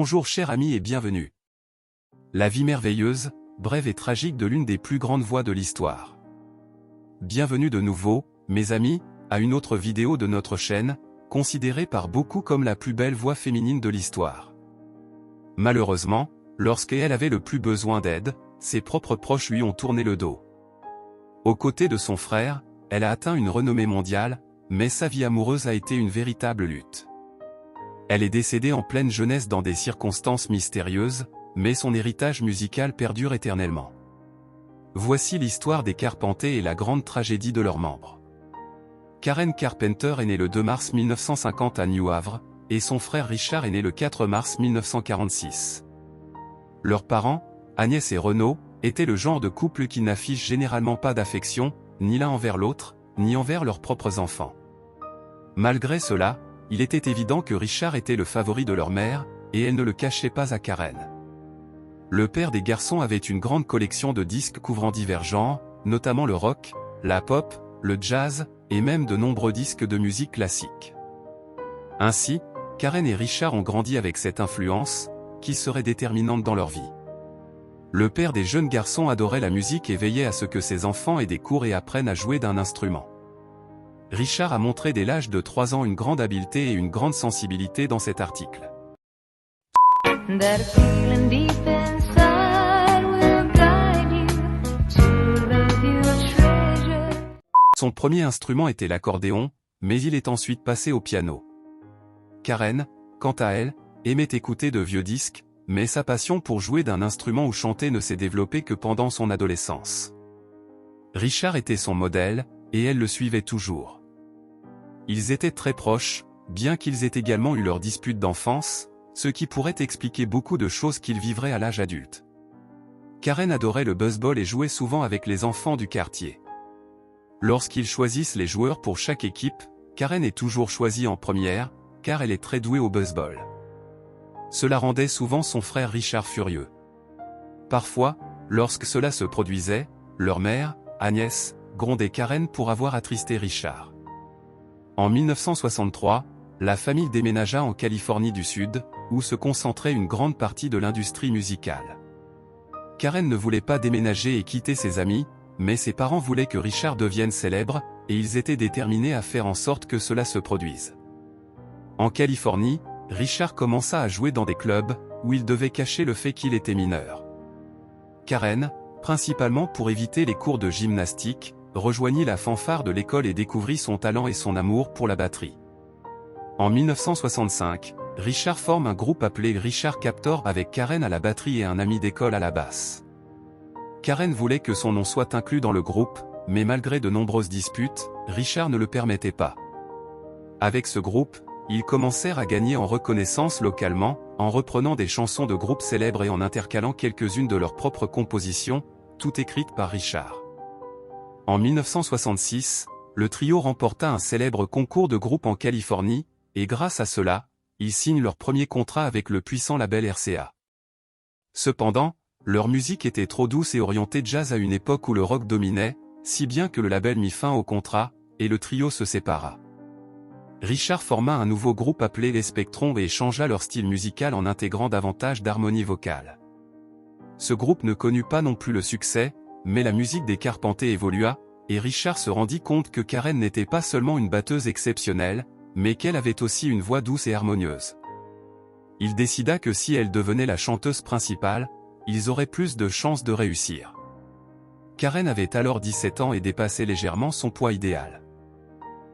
Bonjour chers amis et bienvenue. La vie merveilleuse, brève et tragique de l'une des plus grandes voix de l'histoire. Bienvenue de nouveau, mes amis, à une autre vidéo de notre chaîne, considérée par beaucoup comme la plus belle voix féminine de l'histoire. Malheureusement, lorsqu'elle avait le plus besoin d'aide, ses propres proches lui ont tourné le dos. Aux côtés de son frère, elle a atteint une renommée mondiale, mais sa vie amoureuse a été une véritable lutte. Elle est décédée en pleine jeunesse dans des circonstances mystérieuses, mais son héritage musical perdure éternellement. Voici l'histoire des Carpenter et la grande tragédie de leurs membres. Karen Carpenter est née le 2 mars 1950 à New Havre, et son frère Richard est né le 4 mars 1946. Leurs parents, Agnès et Renaud, étaient le genre de couple qui n'affiche généralement pas d'affection, ni l'un envers l'autre, ni envers leurs propres enfants. Malgré cela, il était évident que Richard était le favori de leur mère, et elle ne le cachait pas à Karen. Le père des garçons avait une grande collection de disques couvrant divers genres, notamment le rock, la pop, le jazz, et même de nombreux disques de musique classique. Ainsi, Karen et Richard ont grandi avec cette influence, qui serait déterminante dans leur vie. Le père des jeunes garçons adorait la musique et veillait à ce que ses enfants aient des cours et apprennent à jouer d'un instrument. Richard a montré dès l'âge de 3 ans une grande habileté et une grande sensibilité dans cet article. Son premier instrument était l'accordéon, mais il est ensuite passé au piano. Karen, quant à elle, aimait écouter de vieux disques, mais sa passion pour jouer d'un instrument ou chanter ne s'est développée que pendant son adolescence. Richard était son modèle, et elle le suivait toujours. Ils étaient très proches, bien qu'ils aient également eu leurs disputes d'enfance, ce qui pourrait expliquer beaucoup de choses qu'ils vivraient à l'âge adulte. Karen adorait le baseball et jouait souvent avec les enfants du quartier. Lorsqu'ils choisissent les joueurs pour chaque équipe, Karen est toujours choisie en première, car elle est très douée au baseball. Cela rendait souvent son frère Richard furieux. Parfois, lorsque cela se produisait, leur mère, Agnès, grondait Karen pour avoir attristé Richard. En 1963, la famille déménagea en Californie du Sud, où se concentrait une grande partie de l'industrie musicale. Karen ne voulait pas déménager et quitter ses amis, mais ses parents voulaient que Richard devienne célèbre, et ils étaient déterminés à faire en sorte que cela se produise. En Californie, Richard commença à jouer dans des clubs, où il devait cacher le fait qu'il était mineur. Karen, principalement pour éviter les cours de gymnastique, rejoignit la fanfare de l'école et découvrit son talent et son amour pour la batterie. En 1965, Richard forme un groupe appelé Richard Captor avec Karen à la batterie et un ami d'école à la basse. Karen voulait que son nom soit inclus dans le groupe, mais malgré de nombreuses disputes, Richard ne le permettait pas. Avec ce groupe, ils commencèrent à gagner en reconnaissance localement, en reprenant des chansons de groupes célèbres et en intercalant quelques-unes de leurs propres compositions, toutes écrites par Richard. En 1966, le trio remporta un célèbre concours de groupe en Californie, et grâce à cela, ils signent leur premier contrat avec le puissant label RCA. Cependant, leur musique était trop douce et orientée jazz à une époque où le rock dominait, si bien que le label mit fin au contrat, et le trio se sépara. Richard forma un nouveau groupe appelé les Spectrons et changea leur style musical en intégrant davantage d'harmonie vocale. Ce groupe ne connut pas non plus le succès, mais la musique des Carpenter évolua, et Richard se rendit compte que Karen n'était pas seulement une batteuse exceptionnelle, mais qu'elle avait aussi une voix douce et harmonieuse. Il décida que si elle devenait la chanteuse principale, ils auraient plus de chances de réussir. Karen avait alors 17 ans et dépassait légèrement son poids idéal.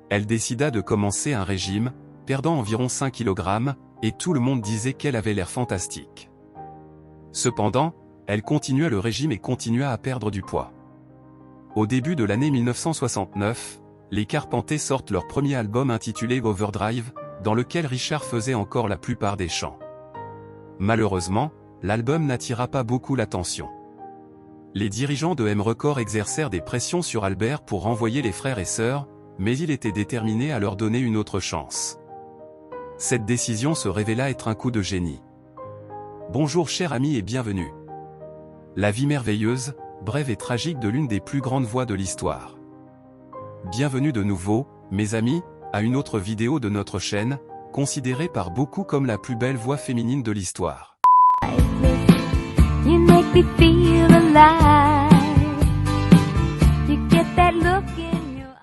Elle décida de commencer un régime, perdant environ 5 kg, et tout le monde disait qu'elle avait l'air fantastique. Cependant, elle continua le régime et continua à perdre du poids. Au début de l'année 1969, les Carpenter sortent leur premier album intitulé Overdrive, dans lequel Richard faisait encore la plupart des chants. Malheureusement, l'album n'attira pas beaucoup l'attention. Les dirigeants de M Records exercèrent des pressions sur Albert pour renvoyer les frères et sœurs, mais il était déterminé à leur donner une autre chance. Cette décision se révéla être un coup de génie. Bonjour chers amis et bienvenue. La vie merveilleuse, brève et tragique de l'une des plus grandes voix de l'histoire. Bienvenue de nouveau, mes amis, à une autre vidéo de notre chaîne, considérée par beaucoup comme la plus belle voix féminine de l'histoire. You make me feel alive. You get that look in your...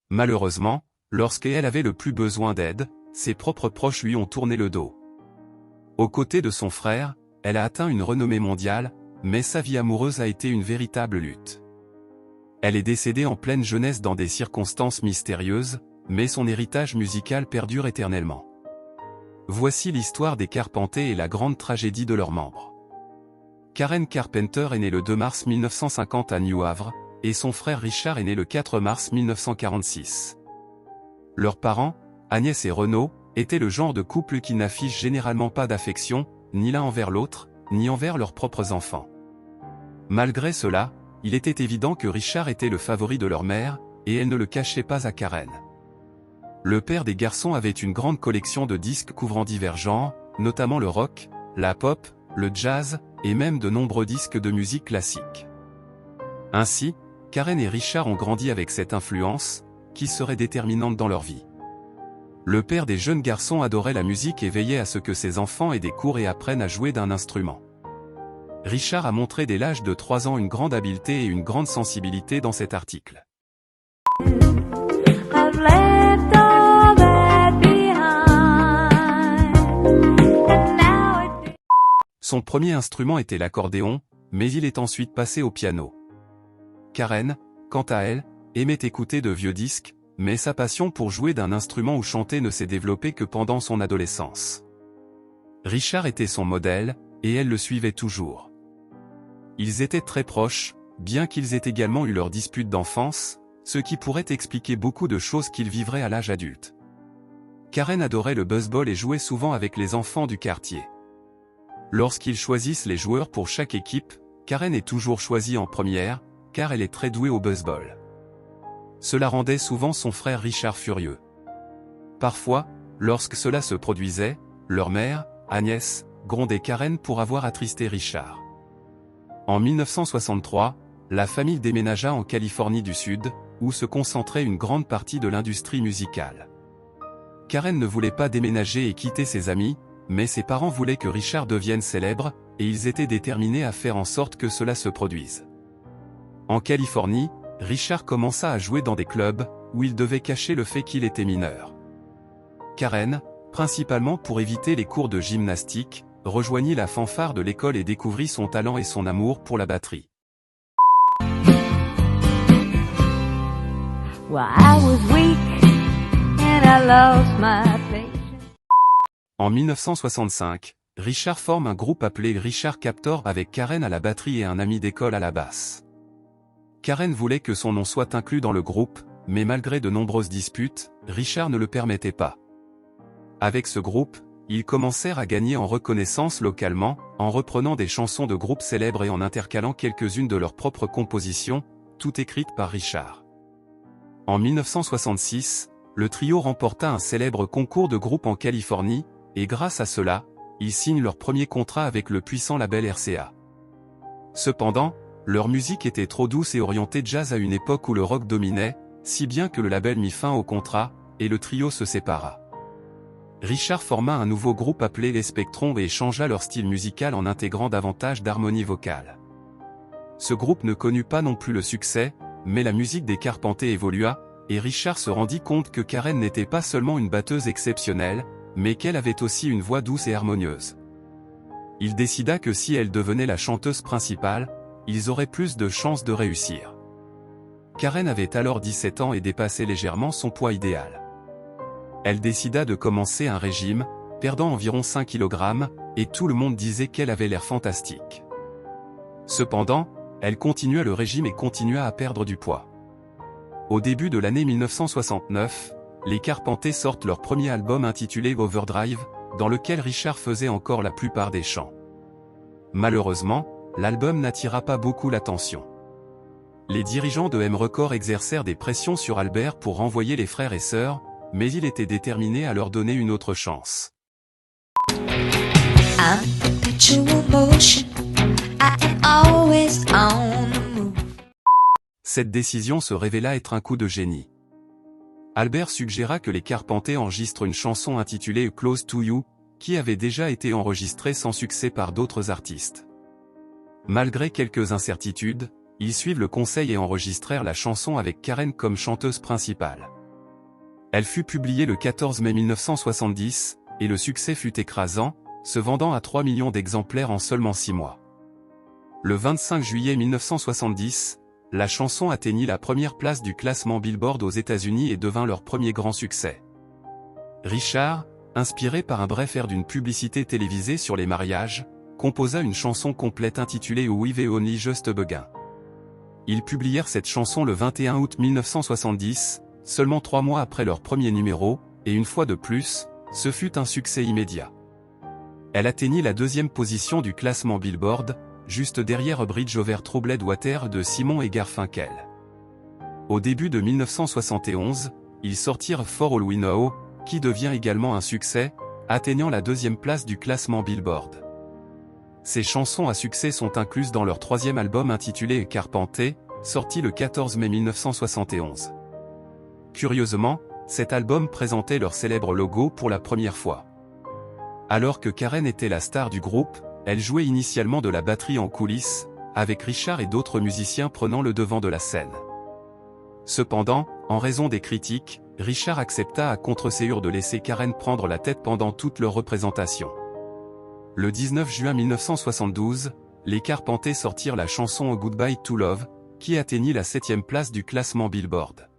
Malheureusement, lorsqu'elle avait le plus besoin d'aide, ses propres proches lui ont tourné le dos. Aux côtés de son frère, elle a atteint une renommée mondiale, mais sa vie amoureuse a été une véritable lutte. Elle est décédée en pleine jeunesse dans des circonstances mystérieuses, mais son héritage musical perdure éternellement. Voici l'histoire des Carpenter et la grande tragédie de leurs membres. Karen Carpenter est née le 2 mars 1950 à New Havre, et son frère Richard est né le 4 mars 1946. Leurs parents, Agnès et Renaud, étaient le genre de couple qui n'affiche généralement pas d'affection, ni l'un envers l'autre, ni envers leurs propres enfants. Malgré cela, il était évident que Richard était le favori de leur mère, et elle ne le cachait pas à Karen. Le père des garçons avait une grande collection de disques couvrant divers genres, notamment le rock, la pop, le jazz, et même de nombreux disques de musique classique. Ainsi, Karen et Richard ont grandi avec cette influence, qui serait déterminante dans leur vie. Le père des jeunes garçons adorait la musique et veillait à ce que ses enfants aient des cours et apprennent à jouer d'un instrument. Richard a montré dès l'âge de 3 ans une grande habileté et une grande sensibilité dans cet article. I've left all that behind, and now it... Son premier instrument était l'accordéon, mais il est ensuite passé au piano. Karen, quant à elle, aimait écouter de vieux disques, mais sa passion pour jouer d'un instrument ou chanter ne s'est développée que pendant son adolescence. Richard était son modèle, et elle le suivait toujours. Ils étaient très proches, bien qu'ils aient également eu leurs disputes d'enfance, ce qui pourrait expliquer beaucoup de choses qu'ils vivraient à l'âge adulte. Karen adorait le baseball et jouait souvent avec les enfants du quartier. Lorsqu'ils choisissent les joueurs pour chaque équipe, Karen est toujours choisie en première, car elle est très douée au baseball. Cela rendait souvent son frère Richard furieux. Parfois, lorsque cela se produisait, leur mère, Agnès, grondait Karen pour avoir attristé Richard. En 1963, la famille déménagea en Californie du Sud, où se concentrait une grande partie de l'industrie musicale. Karen ne voulait pas déménager et quitter ses amis, mais ses parents voulaient que Richard devienne célèbre, et ils étaient déterminés à faire en sorte que cela se produise. En Californie, Richard commença à jouer dans des clubs, où il devait cacher le fait qu'il était mineur. Karen, principalement pour éviter les cours de gymnastique, rejoignit la fanfare de l'école et découvrit son talent et son amour pour la batterie. Well, I was weak, and I lost my patience. En 1965, Richard forme un groupe appelé Richard Captor avec Karen à la batterie et un ami d'école à la basse. Karen voulait que son nom soit inclus dans le groupe, mais malgré de nombreuses disputes, Richard ne le permettait pas. Avec ce groupe, ils commencèrent à gagner en reconnaissance localement, en reprenant des chansons de groupes célèbres et en intercalant quelques-unes de leurs propres compositions, toutes écrites par Richard. En 1966, le trio remporta un célèbre concours de groupe en Californie, et grâce à cela, ils signent leur premier contrat avec le puissant label RCA. Cependant, leur musique était trop douce et orientée jazz à une époque où le rock dominait, si bien que le label mit fin au contrat, et le trio se sépara. Richard forma un nouveau groupe appelé les Spectrons et changea leur style musical en intégrant davantage d'harmonie vocale. Ce groupe ne connut pas non plus le succès, mais la musique des Carpenter évolua, et Richard se rendit compte que Karen n'était pas seulement une batteuse exceptionnelle, mais qu'elle avait aussi une voix douce et harmonieuse. Il décida que si elle devenait la chanteuse principale, ils auraient plus de chances de réussir. Karen avait alors 17 ans et dépassait légèrement son poids idéal. Elle décida de commencer un régime, perdant environ 5 kg, et tout le monde disait qu'elle avait l'air fantastique. Cependant, elle continua le régime et continua à perdre du poids. Au début de l'année 1969, les Carpenter sortent leur premier album intitulé Overdrive, dans lequel Richard faisait encore la plupart des chants. Malheureusement, l'album n'attira pas beaucoup l'attention. Les dirigeants de M Records exercèrent des pressions sur Albert pour renvoyer les frères et sœurs, mais il était déterminé à leur donner une autre chance. I'm perpetual motion. I am always on the move. Cette décision se révéla être un coup de génie. Albert suggéra que les Carpenters enregistrent une chanson intitulée Close to You, qui avait déjà été enregistrée sans succès par d'autres artistes. Malgré quelques incertitudes, ils suivent le conseil et enregistrèrent la chanson avec Karen comme chanteuse principale. Elle fut publiée le 14 mai 1970, et le succès fut écrasant, se vendant à 3 millions d'exemplaires en seulement 6 mois. Le 25 juillet 1970, la chanson atteignit la première place du classement Billboard aux États-Unis et devint leur premier grand succès. Richard, inspiré par un bref air d'une publicité télévisée sur les mariages, composa une chanson complète intitulée We've Only Just Begun. Ils publièrent cette chanson le 21 août 1970, seulement 3 mois après leur premier numéro, et une fois de plus, ce fut un succès immédiat. Elle atteignit la 2e position du classement Billboard, juste derrière Bridge Over Troubled Water de Simon et Garfunkel. Au début de 1971, ils sortirent For All We Know, qui devient également un succès, atteignant la 2e place du classement Billboard. Ces chansons à succès sont incluses dans leur 3e album intitulé Carpenters, sorti le 14 mai 1971. Curieusement, cet album présentait leur célèbre logo pour la première fois. Alors que Karen était la star du groupe, elle jouait initialement de la batterie en coulisses, avec Richard et d'autres musiciens prenant le devant de la scène. Cependant, en raison des critiques, Richard accepta à contre-ségur de laisser Karen prendre la tête pendant toute leur représentation. Le 19 juin 1972, les Carpenters sortirent la chanson Goodbye to Love, qui atteignit la 7e place du classement Billboard.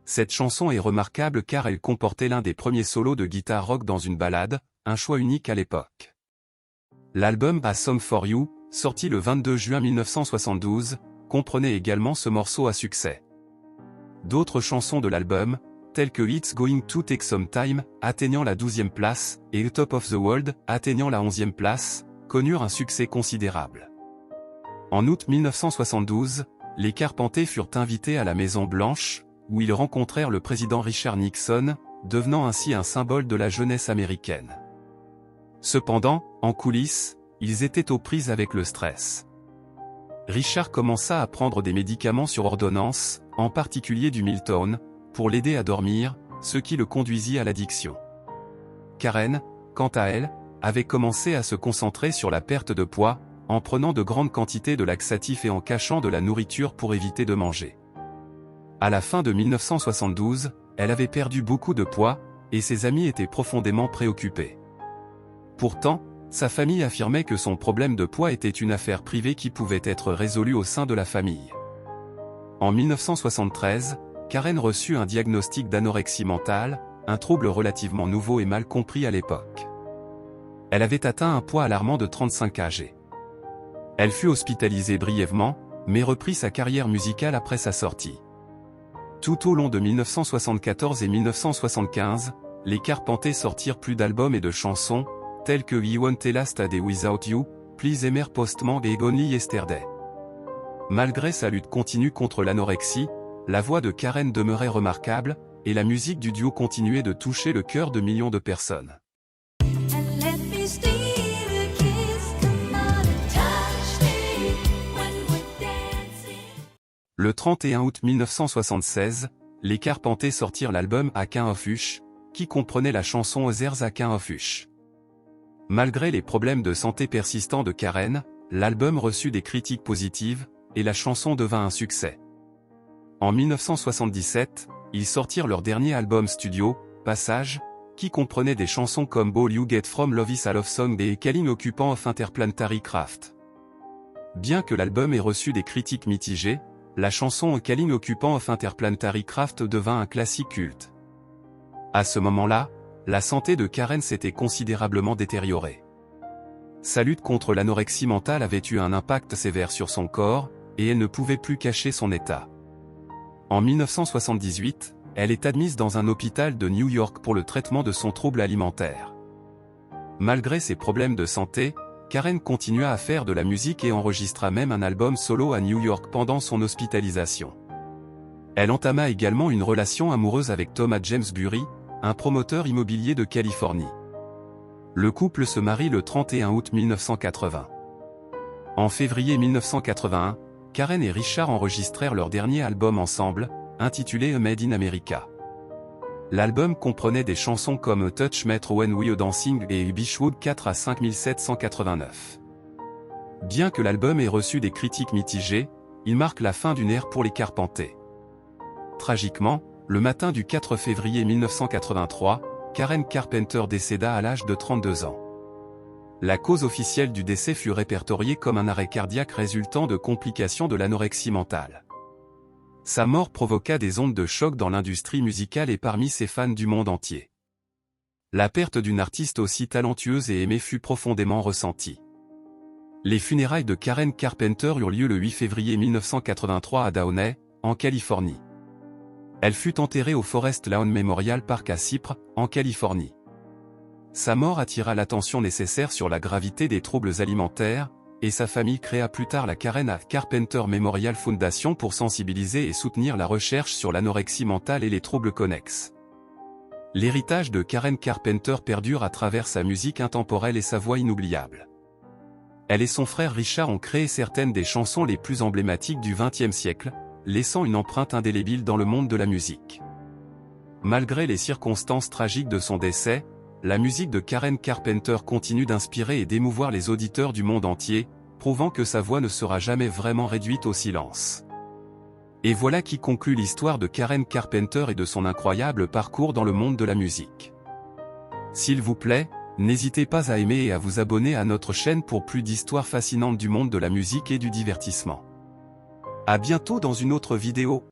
Cette chanson est remarquable car elle comportait l'un des premiers solos de guitare rock dans une ballade, un choix unique à l'époque. L'album A Song for You, sorti le 22 juin 1972, comprenait également ce morceau à succès. D'autres chansons de l'album, telles que It's Going to Take Some Time, atteignant la 12e place, et Top of the World, atteignant la 11e place, connurent un succès considérable. En août 1972, les Carpenters furent invités à la Maison Blanche, où ils rencontrèrent le président Richard Nixon, devenant ainsi un symbole de la jeunesse américaine. Cependant, en coulisses, ils étaient aux prises avec le stress. Richard commença à prendre des médicaments sur ordonnance, en particulier du Milton, pour l'aider à dormir, ce qui le conduisit à l'addiction. Karen, quant à elle, avait commencé à se concentrer sur la perte de poids, en prenant de grandes quantités de laxatifs et en cachant de la nourriture pour éviter de manger. À la fin de 1972, elle avait perdu beaucoup de poids, et ses amis étaient profondément préoccupés. Pourtant, sa famille affirmait que son problème de poids était une affaire privée qui pouvait être résolue au sein de la famille. En 1973, Karen reçut un diagnostic d'anorexie mentale, un trouble relativement nouveau et mal compris à l'époque. Elle avait atteint un poids alarmant de 35 kg. Elle fut hospitalisée brièvement, mais reprit sa carrière musicale après sa sortie. Tout au long de 1974 et 1975, les Carpenters sortirent plus d'albums et de chansons, tels que We Won't Last a Day Without You, Please Emer Postman et Only Yesterday. Malgré sa lutte continue contre l'anorexie, la voix de Karen demeurait remarquable, et la musique du duo continuait de toucher le cœur de millions de personnes. Le 31 août 1976, les Carpenters sortirent l'album A Kind of Hush, qui comprenait la chanson There's a Kind of Hush. Malgré les problèmes de santé persistants de Karen, l'album reçut des critiques positives, et la chanson devint un succès. En 1977, ils sortirent leur dernier album studio, Passage, qui comprenait des chansons comme All You Get From Love Is a Love Song et Calling Occupant of Interplanetary Craft. Bien que l'album ait reçu des critiques mitigées, la chanson Calling Occupant of Interplanetary Craft devint un classique culte. À ce moment-là, la santé de Karen s'était considérablement détériorée. Sa lutte contre l'anorexie mentale avait eu un impact sévère sur son corps, et elle ne pouvait plus cacher son état. En 1978, elle est admise dans un hôpital de New York pour le traitement de son trouble alimentaire. Malgré ses problèmes de santé, Karen continua à faire de la musique et enregistra même un album solo à New York pendant son hospitalisation. Elle entama également une relation amoureuse avec Thomas James Burry, un promoteur immobilier de Californie. Le couple se marie le 31 août 1980. En février 1981, Karen et Richard enregistrèrent leur dernier album ensemble, intitulé A Made in America. L'album comprenait des chansons comme A Touch Met When We A Dancing et Beechwood 4 à 5789. Bien que l'album ait reçu des critiques mitigées, il marque la fin d'une ère pour les Carpenters. Tragiquement, le matin du 4 février 1983, Karen Carpenter décéda à l'âge de 32 ans. La cause officielle du décès fut répertoriée comme un arrêt cardiaque résultant de complications de l'anorexie mentale. Sa mort provoqua des ondes de choc dans l'industrie musicale et parmi ses fans du monde entier. La perte d'une artiste aussi talentueuse et aimée fut profondément ressentie. Les funérailles de Karen Carpenter eurent lieu le 8 février 1983 à Downey, en Californie. Elle fut enterrée au Forest Lawn Memorial Park à Cypre, en Californie. Sa mort attira l'attention nécessaire sur la gravité des troubles alimentaires, et sa famille créa plus tard la Karen Carpenter Memorial Foundation pour sensibiliser et soutenir la recherche sur l'anorexie mentale et les troubles connexes. L'héritage de Karen Carpenter perdure à travers sa musique intemporelle et sa voix inoubliable. Elle et son frère Richard ont créé certaines des chansons les plus emblématiques du XXe siècle, laissant une empreinte indélébile dans le monde de la musique. Malgré les circonstances tragiques de son décès, la musique de Karen Carpenter continue d'inspirer et d'émouvoir les auditeurs du monde entier, prouvant que sa voix ne sera jamais vraiment réduite au silence. Et voilà qui conclut l'histoire de Karen Carpenter et de son incroyable parcours dans le monde de la musique. S'il vous plaît, n'hésitez pas à aimer et à vous abonner à notre chaîne pour plus d'histoires fascinantes du monde de la musique et du divertissement. À bientôt dans une autre vidéo.